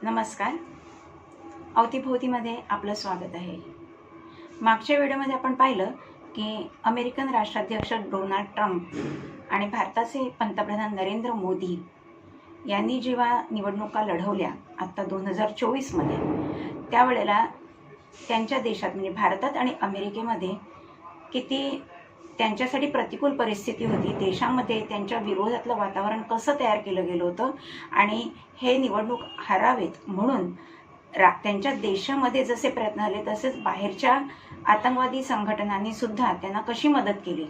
नमस्कार. अवतीभोवतीमध्ये आपलं स्वागत आहे. मागच्या व्हिडिओमध्ये आपण पाहिलं की अमेरिकन राष्ट्राध्यक्ष डोनाल्ड ट्रम्प आणि भारताचे पंतप्रधान नरेंद्र मोदी यांनी जेव्हा निवडणुका लढवल्या आत्ता 2024मध्ये, त्यावेळेला त्यांच्या देशात म्हणजे भारतात आणि अमेरिकेमध्ये किती त्यांच्यासाठी प्रतिकूल परिस्थिती होती. देशामध्ये त्यांच्या विरोधातलं वातावरण कसं तयार केलं गेलं होतं आणि हे निवडणूक हरावेत म्हणून त्यांच्या देशामध्ये जसे प्रयत्न झाले तसेच बाहेरच्या आतंकवादी संघटनांनी सुद्धा त्यांना कशी मदत केली.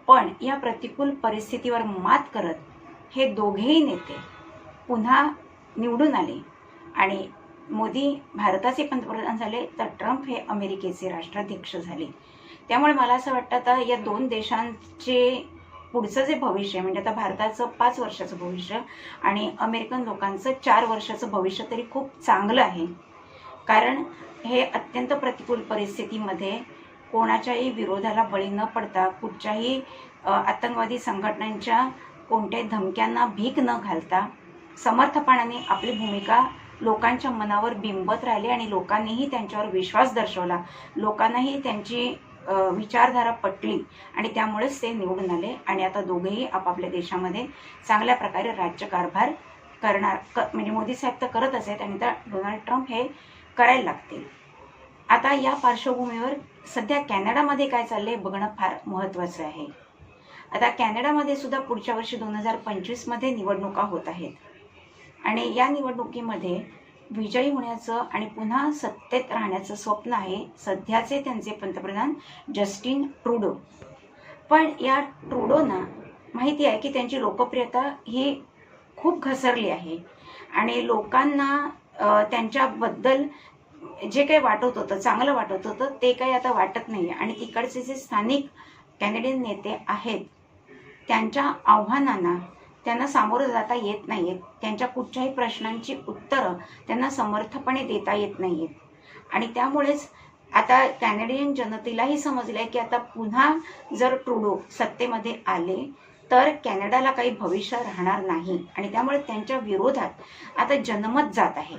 पण या प्रतिकूल परिस्थितीवर मात करत हे दोघेही नेते पुन्हा निवडून आले आणि मोदी भारताचे पंतप्रधान झाले तर ट्रम्प हे अमेरिकेचे राष्ट्राध्यक्ष झाले. त्यामुळे मला असं वाटतं आता या दोन देशांचे पुढचं जे भविष्य म्हणजे आता भारताचं 5 वर्षाचं भविष्य आणि अमेरिकन लोकांचं 4 वर्षाचं भविष्य तरी खूप चांगलं आहे. कारण हे अत्यंत प्रतिकूल परिस्थितीमध्ये कोणाच्याही विरोधाला बळी न पडता कुठच्याही आतंकवादी संघटनांच्या कोणत्याही धमक्यांना भीक न घालता समर्थपणाने आपली भूमिका लोकांच्या मनावर बिंबत राहिली आणि लोकांनीही त्यांच्यावर विश्वास दर्शवला. लोकांनाही त्यांची विचारधारा पटली आणि त्यामुळेच ते निवडून आले आणि आता दोघेही आपापल्या देशामध्ये चांगल्या प्रकारे राज्यकारभार करणार म्हणजे मोदी साहेब तर करतच आहेत आणि आता डोनाल्ड ट्रम्प हे करायला लागतील. आता या पार्श्वभूमीवर सध्या कॅनडामध्ये काय चाललंय बघणं फार महत्त्वाचं आहे. आता कॅनडामध्ये सुद्धा पुढच्या वर्षी 2025मध्ये निवडणुका होत आहेत आणि या निवडणुकीमध्ये विजयी होण्याचं आणि पुन्हा सत्तेत राहण्याचं स्वप्न आहे सध्याचे त्यांचे पंतप्रधान जस्टिन ट्रूडो. पण या ट्रूडोना माहिती आहे की त्यांची लोकप्रियता ही खूप घसरली आहे आणि लोकांना त्यांच्याबद्दल जे काही वाटत होतं चांगलं वाटत होतं ते काही आता वाटत नाही आणि तिकडचे जे स्थानिक कॅनेडियन नेते आहेत त्यांच्या आव्हानांना त्यांना सामोरं जाता येत नाहीत. त्यांच्या कुठच्याही प्रश्नांची उत्तरं त्यांना समर्थपणे देता येत नाहीत आणि त्यामुळेच आता कॅनेडियन जनतेलाही समजलं आहे की आता पुन्हा जर ट्रूडो सत्तेमध्ये आले तर कॅनडाला काही भविष्य राहणार नाही आणि त्यामुळे त्यांच्या विरोधात आता जनमत जात आहे.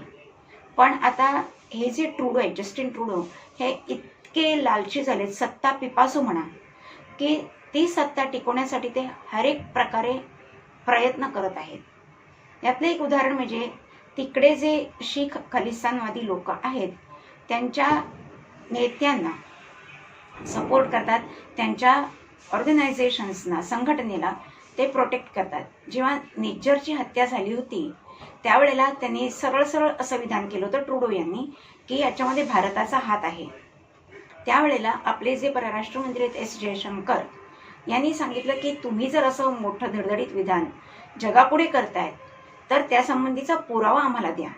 पण आता हे जे ट्रूडो आहे जस्टिन ट्रूडो हे इतके लालची झालेत सत्ता पिपासू म्हणा की ती सत्ता टिकवण्यासाठी ते हर एक प्रकारे प्रयत्न करत आहेत. यातलं एक उदाहरण म्हणजे तिकडे जे शीख खलिस्तानवादी लोक आहेत त्यांच्या नेत्यांना सपोर्ट करतात, त्यांच्या ऑर्गनायझेशन्सना संघटनेला ते प्रोटेक्ट करतात. जेव्हा निज्जरची हत्या झाली होती त्यावेळेला त्यांनी सरळ सरळ असं विधान केलं होतं ट्रूडो यांनी की याच्यामध्ये भारताचा हात आहे. त्यावेळेला आपले जे परराष्ट्र मंत्री आहेत एस जयशंकर यांनी सांगितलं की तुम्ही जर असं मोठं धडधडीत विधान जगापुढे करतायत तर त्यासंबंधीचा पुरावा आम्हाला द्या.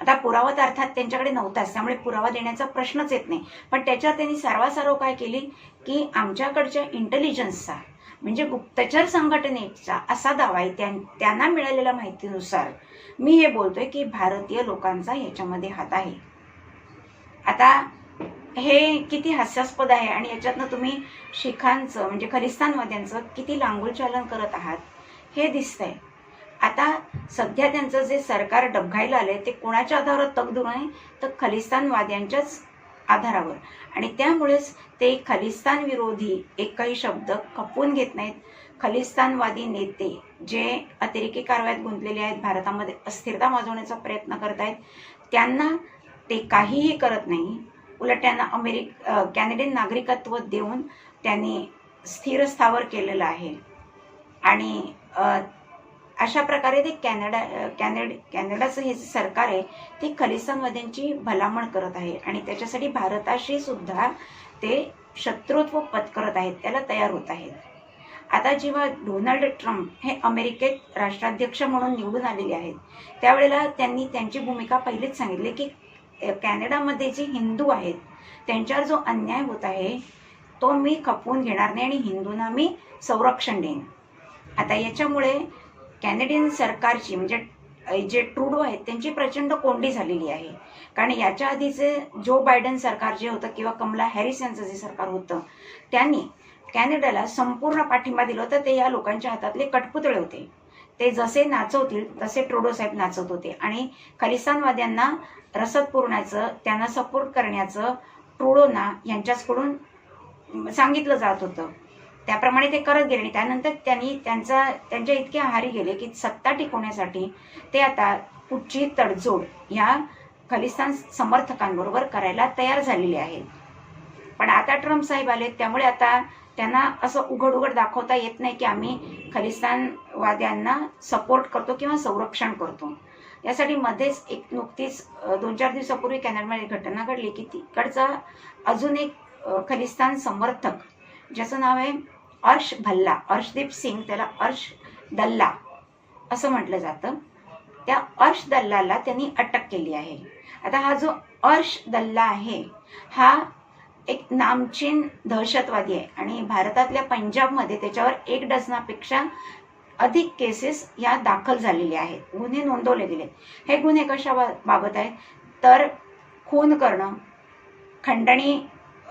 आता पुरावा तर अर्थात त्यांच्याकडे नव्हताच त्यामुळे पुरावा देण्याचा प्रश्नच येत नाही. पण त्याच्यावर त्यांनी सर्वासर्व काय केली की आमच्याकडच्या इंटेलिजन्सचा म्हणजे गुप्तचर संघटनेचा असा दावा आहे त्यांना मिळालेल्या माहितीनुसार मी हे बोलतोय की भारतीय लोकांचा याच्यामध्ये हात आहे. आता हे किती हास्यास्पद आहे आणि याच्यातनं तुम्ही शिखांचं म्हणजे खलिस्तानवाद्यांचं किती लांगुलचालन करत आहात हे दिसतंय. आता सध्या त्यांचं जे सरकार डबघायला आलंय ते कोणाच्या आधारावर तगधून आहे तर खलिस्तानवाद्यांच्याच आधारावर आणि त्यामुळेच ते खलिस्तान विरोधी एकही शब्द खपवून घेत नाहीत. खलिस्तानवादी नेते जे अतिरेकी कारवायात गुंतलेले आहेत भारतामध्ये अस्थिरता माजवण्याचा प्रयत्न करत आहेत त्यांना ते काहीही करत नाही. उलट त्यांना कॅनेडियन नागरिकत्व देऊन त्यांनी स्थिर स्थावर केलेलं आहे आणि अशा प्रकारे ते कॅनडाचं हे जे सरकार आहे ते खलिस्तानवाद्यांची भलामण करत आहे आणि त्याच्यासाठी भारताशी सुद्धा ते शत्रुत्व पत्करत आहेत, त्याला तयार होत आहेत. आता जेव्हा डोनाल्ड ट्रम्प हे अमेरिकेत राष्ट्राध्यक्ष म्हणून निवडून आलेले आहेत त्यावेळेला त्यांनी त्यांची भूमिका पहिलेच सांगितली की कॅनडामध्ये जे हिंदू आहेत त्यांच्यावर जो अन्याय होत आहे तो मी खपवून घेणार नाही आणि हिंदूंना मी संरक्षण देईन. आता याच्यामुळे कॅनेडियन सरकारची म्हणजे जे ट्रूडो आहेत त्यांची प्रचंड कोंडी झालेली आहे. कारण याच्या आधीचे जो बायडन सरकार जे होतं किंवा कमला हॅरिस यांचं जे सरकार होतं त्यांनी कॅनडाला संपूर्ण पाठिंबा दिला होता. ते या लोकांच्या हातातले कठपुतळे होते. ते जसे नाचवतील तसे ट्रुडो साहेब नाचत होते आणि खलिस्तानवाद्यांना रसद पुरवण्याचं, त्यांना सपोर्ट करण्याचं ट्रुडोना यांच्याकडून सांगितलं जात होतं. त्याप्रमाणे ते करत गेले आणि त्यानंतर त्यांच्या इतके आहारी गेले की सत्ता टिकवण्यासाठी ते आता कुठची तडजोड ह्या खलिस्तान समर्थकांबरोबर करायला तयार झालेले आहेत. पण आता ट्रम्प साहेब आले, त्यामुळे आता त्यांना असं उघड उघड दाखवता येत नाही की आम्ही खलिस्तानवाद्यांना सपोर्ट करतो किंवा संरक्षण करतो. यासाठी मध्येच एक नुकतीच 2-4 दिवसापूर्वी कॅनडामध्ये घटना घडली की तिकडचा अजून एक खलिस्तान समर्थक, ज्याचं नाव आहे अर्श भल्ला, अर्शदीप सिंग, त्याला अर्श दल्ला असं म्हटलं जातं. त्या अर्श दल्लाला त्यांनी अटक केली आहे. आता हा जो अर्श दल्ला आहे हा एक नामचीन दहशतवादी आहे आणि भारतातल्या पंजाबमध्ये त्याच्यावर 1 डझनापेक्षा अधिक केसेस या दाखल झालेल्या आहेत, गुन्हे नोंदवले गेले. हे गुन्हे कशा बाबत आहेत तर खून करणं, खंडणी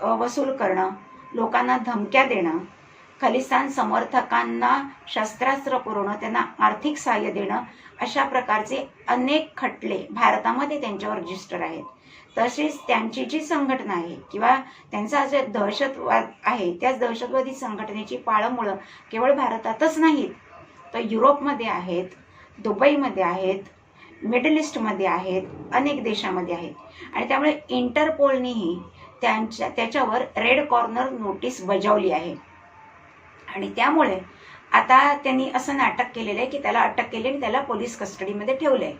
वसूल करणं, लोकांना धमक्या देणं, खलिस्तान समर्थकांना शस्त्रास्त्र पुरवणं, त्यांना आर्थिक सहाय्य देणं, अशा प्रकारचे अनेक खटले भारतामध्ये त्यांच्यावर रजिस्टर आहेत. तसेच त्यांची जी संघटना आहे किंवा त्यांचा जो दहशतवाद आहे त्याच दहशतवादी संघटनेची पाळंमुळं केवळ भारतातच नाहीत तर युरोपमध्ये आहेत, दुबईमध्ये आहेत, मिडल ईस्टमध्ये आहेत, अनेक देशामध्ये आहेत. आणि त्यामुळे इंटरपोलनेही त्याच्यावर रेड कॉर्नर नोटीस बजावली आहे. आणि त्यामुळे आता त्यांनी असं नाटक केलेलं आहे की त्याला अटक केली आणि त्याला पोलीस कस्टडीमध्ये ठेवलं आहे.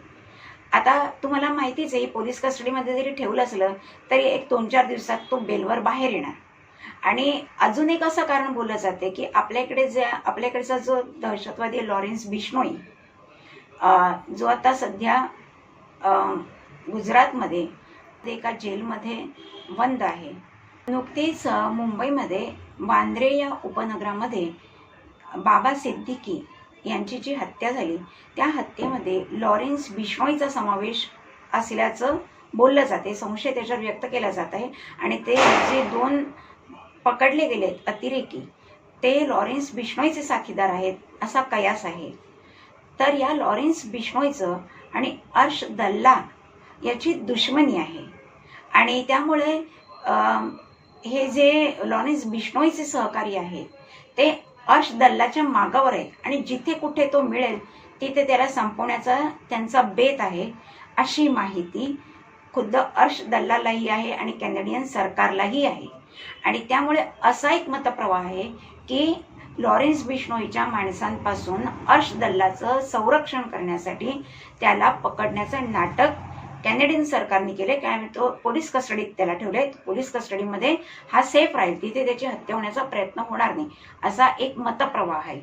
आता तुम्हाला माहितीच आहे, पोलीस कस्टडीमध्ये जरी ठेवलं असलं तरी 1-2-4 दिवसात तो बेलवर बाहेर येणार. आणि अजून एक असं कारण बोललं जाते की आपल्याकडचा जो दहशतवादी लॉरेन्स बिश्नोई, जो आता सध्या गुजरातमध्ये एका जेलमध्ये बंद आहे. नुकतीच मुंबईमध्ये वांद्रे या उपनगरामध्ये बाबा सिद्दीकी यांची जी हत्या झाली त्या हत्येमध्ये लॉरेन्स बिश्नोईचा समावेश असल्याचं बोललं जाते, संशय त्याच्यावर व्यक्त केला जात आहे. आणि ते जे 2 पकडले गेलेत अतिरेकी ते लॉरेन्स बिश्नोईचे साथीदार आहेत असा कयास आहे. तर या लॉरेन्स बिश्नोईचं आणि अर्श दल्ला याची दुश्मनी आहे आणि त्यामुळे हे जे लॉरेन्स बिश्नोईचे सहकारी आहेत ते अर्श दल्लाच्या मागावर आहेत आणि जिथे कुठे तो मिळेल तिथे त्याला संपवण्याचा त्यांचा बेत आहे, अशी माहिती खुद्द अर्श दल्लालाही आहे आणि कॅनेडियन सरकारलाही आहे. आणि त्यामुळे असा एक मतप्रवाह आहे की लॉरेन्स बिश्नोईच्या माणसांपासून अर्श दल्लाचं संरक्षण करण्यासाठी त्याला पकडण्याचं नाटक कॅनेडियन सरकारने केले. काय तो पोलीस कस्टडीत त्याला ठेवले, पोलीस कस्टडीमध्ये हा सेफ राहील, तिथे त्याची हत्या होण्याचा प्रयत्न होणार नाही, असा एक मतप्रवाह आहे.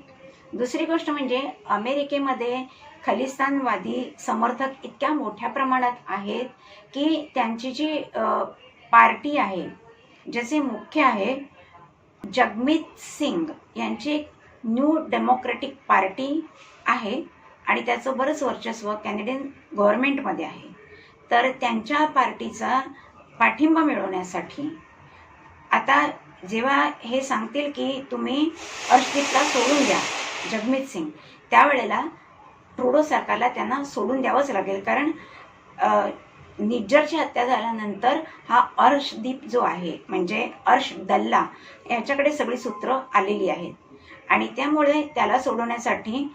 दुसरी गोष्ट म्हणजे अमेरिकेमध्ये खलिस्तानवादी समर्थक इतक्या मोठ्या प्रमाणात आहेत की त्यांची जी पार्टी आहे, ज्याचे मुख्य आहे जगमीत सिंग यांची एक न्यू डेमोक्रेटिक पार्टी आहे आणि त्याचं बरंच वर्चस्व कॅनेडियन गव्हर्नमेंटमध्ये आहे. तर त्यांच्या पार्टीचा पाठिंबा मिळवण्यासाठी आता जेव्हा हे सांगतील की तुम्ही अर्शदीपला सोडून द्या, जगमीत सिंग, त्यावेळेला ट्रुडो सरकारला त्यांना सोडून द्यावंच लागेल. कारण निज्जरची हत्या झाल्यानंतर हा अर्शदीप जो आहे म्हणजे अर्श दल्ला याच्याकडे सगळी सूत्र आलेली आहेत आणि त्यामुळे त्याला सोडवण्यासाठी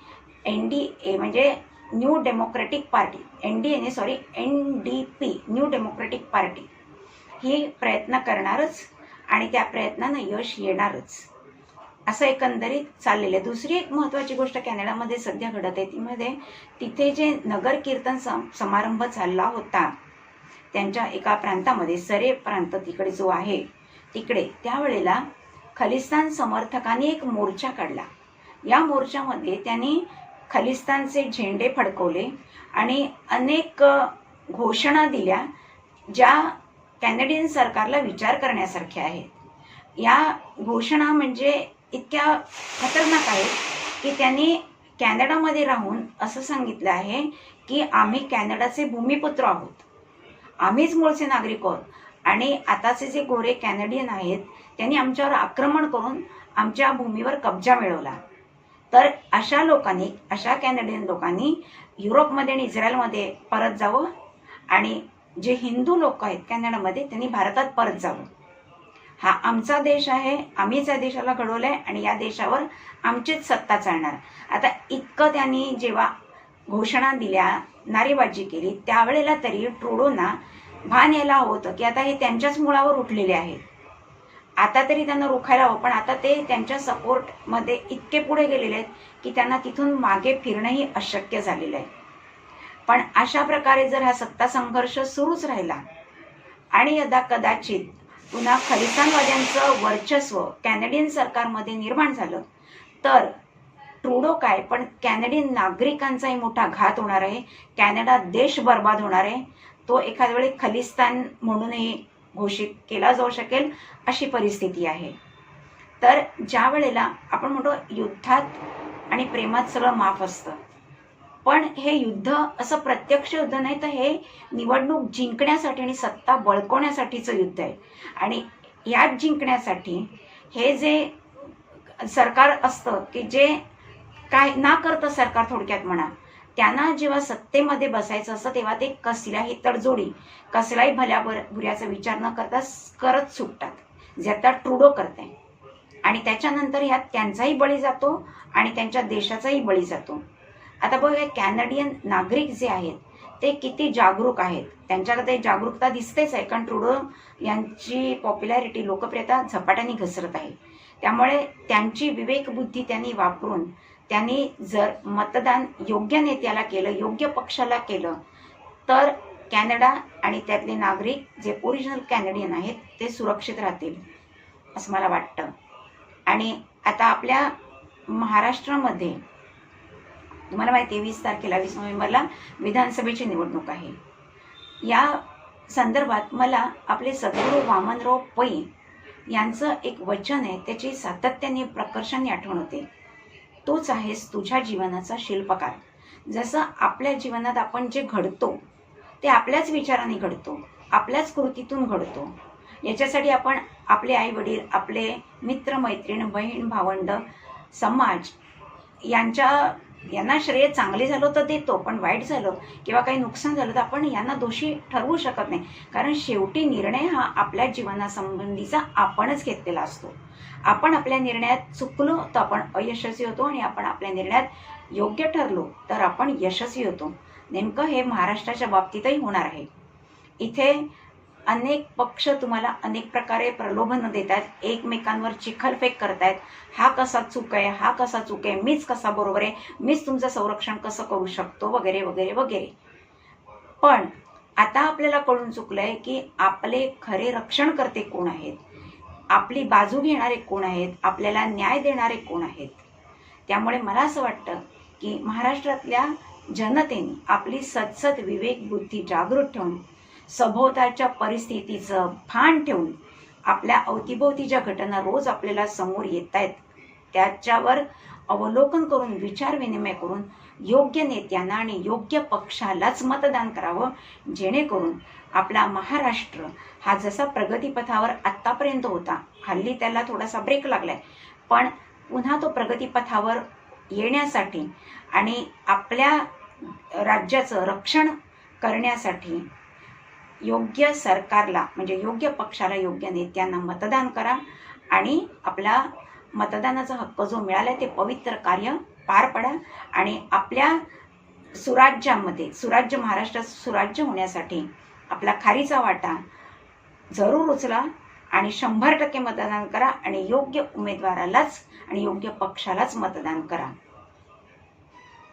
NDA म्हणजे new democratic party, NDP new democratic party ही प्रयत्न करणारच आणि त्या प्रयत्नानं यश येणारच, असं एकंदरीत चाललेलं आहे. दुसरी एक महत्त्वाची गोष्ट कॅनडामध्ये सध्या घडत आहे, तिथे जे नगर कीर्तन समारंभ चालला होता त्यांच्या एका प्रांतामध्ये, सरे प्रांत तिकडे जो आहे तिकडे, त्यावेळेला खलिस्तान समर्थकांनी एक मोर्चा काढला. या मोर्चामध्ये त्यांनी खलिस्तानचे झेंडे फडकवले आणि अनेक घोषणा दिल्या ज्या कॅनेडियन सरकारला विचार करण्यासारख्या आहेत. या घोषणा म्हणजे इतक्या खतरनाक आहेत की त्यांनी कॅनडामध्ये राहून असं सांगितलं आहे की आम्ही कॅनडाचे भूमिपुत्र आहोत, आम्हीच मूळचे नागरिक आहोत आणि आताचे जे गोरे कॅनेडियन आहेत त्यांनी आमच्यावर आक्रमण करून आमच्या भूमीवर कब्जा मिळवला. तर अशा लोकांनी, अशा कॅनेडियन लोकांनी युरोपमध्ये आणि इस्रायलमध्ये परत जावं आणि जे हिंदू लोक आहेत कॅनडामध्ये त्यांनी भारतात परत जावं. हा आमचा देश आहे, आम्हीच या देशाला घडवलंय आणि या देशावर आमचीच सत्ता चालणार. आता इतकं त्यांनी जेव्हा घोषणा दिल्या, नारेबाजी केली, त्यावेळेला तरी ट्रुडोना भान यायला हवं होतं की आता हे त्यांच्याच मुळावर उठलेले आहेत. आता तरी त्यांना रोखायला हवं, पण आता ते त्यांच्या सपोर्टमध्ये इतके पुढे गेलेले आहेत की त्यांना तिथून मागे फिरणंही अशक्य झालेलं आहे. पण अशा प्रकारे जर हा सत्ता संघर्ष सुरूच राहिला आणि यदा कदाचित पुन्हा खलिस्तानवाद्यांचं वर्चस्व कॅनेडियन सरकारमध्ये निर्माण झालं तर ट्रुडो काय, पण कॅनेडियन नागरिकांचाही मोठा घात होणार आहे. कॅनडा देश बर्बाद होणार आहे. तो एखाद्या वेळी खलिस्तान म्हणूनही घोषित केला जाऊ शकेल अशी परिस्थिती आहे. तर ज्या वेळेला आपण म्हणतो युद्धात आणि प्रेमात सगळं माफ असतं, पण हे युद्ध असं प्रत्यक्ष युद्ध नाही, तर हे निवडणूक जिंकण्यासाठी आणि सत्ता बळकवण्यासाठीचं युद्ध आहे. आणि यात जिंकण्यासाठी हे जे सरकार असतं की जे काय ना करतं सरकार, थोडक्यात म्हणा, त्यांना जेव्हा सत्तेमध्ये बसायचं असतं तेव्हा ते कसल्याही तडजोडी, कसलाही बुऱ्याचा विचार न करता करत सुटतात, जे आता ट्रुडो करते. आणि त्याच्यानंतर ह्यात त्यांचाही बळी जातो आणि त्यांच्या देशाचाही बळी जातो. आता बघा, कॅनडियन नागरिक जे आहेत ते किती जागरूक आहेत. त्यांच्याकडे जागरूकता दिसतेच आहे, कारण ट्रुडो यांची पॉप्युलॅरिटी, लोकप्रियता झपाट्याने घसरत आहे. त्यामुळे त्यांची विवेकबुद्धी त्यांनी वापरून त्यांनी जर मतदान योग्य नेत्याला केलं, योग्य पक्षाला केलं, तर कॅनडा आणि त्यातले नागरिक जे ओरिजिनल कॅनेडियन आहेत ते सुरक्षित राहतील असं मला वाटतं. आणि आता आपल्या महाराष्ट्रामध्ये तुम्हाला माहिती आहे 20 तारखेला 20 नोव्हेंबरला विधानसभेची निवडणूक आहे. या संदर्भात मला आपले सद्गुरू वामनराव पै यांचं एक वचन आहे, त्याची सातत्याने प्रकर्षाने आठवण होते. तूच आहेस तुझ्या जीवनाचा शिल्पकार. जसं आपल्या जीवनात आपण जे घडतो ते आपल्याच विचाराने घडतो, आपल्याच कृतीतून घडतो. याच्यासाठी आपण आपले आई वडील, आपले मित्र मैत्रीण, बहीण भावंड, समाज यांना श्रेय चांगले झालं तर देतो, पण वाईट झालं किंवा काही नुकसान झालं तर आपण यांना दोषी ठरवू शकत नाही. कारण शेवटी निर्णय हा आपल्या जीवनासंबंधीचा आपणच घेतलेला असतो. आपण आपल्या निर्णयात चुकलो तर आपण अयशस्वी होतो आणि आपण आपल्या निर्णयात योग्य ठरलो तर आपण यशस्वी होतो. नेमकं हे महाराष्ट्राच्या बाबतीतही होणार आहे. इथे अनेक पक्ष तुम्हाला अनेक प्रकारे प्रलोभन देतात, एकमेकांवर चिखलफेक करतायत. हा कसा चूक आहे, हा कसा चूक आहे, मीच कसा बरोबर आहे, मीच तुमचं संरक्षण कसं करू शकतो, वगैरे वगैरे वगैरे. पण आता आपल्याला कळून चुकलंय की आपले खरे रक्षणकर्ते कोण आहेत, आपली बाजू घेणारे कोण आहेत, आपल्याला न्याय देणारे कोण आहेत. त्यामुळे मला असं वाटतं की महाराष्ट्रातल्या जनतेने आपली सतसत विवेक बुद्धी जागृत ठेवून, सभोवतालच्या परिस्थितीचं भान ठेवून, आपल्या अवतीभोवती ज्या घटना रोज आपल्याला समोर येत आहेत त्याच्यावर अवलोकन करून, विचार विनिमय करून योग्य नेत्यांना आणि योग्य पक्षालाच मतदान करावं, जेणेकरून आपला महाराष्ट्र हा जसा प्रगतीपथावर आत्तापर्यंत होता, हल्ली त्याला थोडासा ब्रेक लागलाय, पण पुन्हा तो प्रगतीपथावर येण्यासाठी आणि आपल्या राज्याचं रक्षण करण्यासाठी योग्य सरकारला, म्हणजे योग्य पक्षाला, योग्य नेत्यांना मतदान करा आणि आपला मतदानाचा हक्क जो मिळालाय ते पवित्र कार्य पार पडा आणि आपल्या सुराज्यामध्ये, सुराज्य महाराष्ट्रात सुराज्य होण्यासाठी आपला खारीचा वाटा जरूर उचला आणि 100% मतदान करा आणि योग्य उमेदवारालाच आणि योग्य पक्षालाच मतदान करा.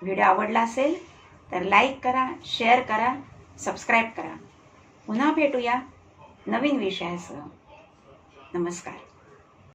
व्हिडिओ आवडला असेल तर लाईक करा, शेअर करा, सबस्क्राईब करा. पुन्हा भेटूया नवीन विषयासह. नमस्कार.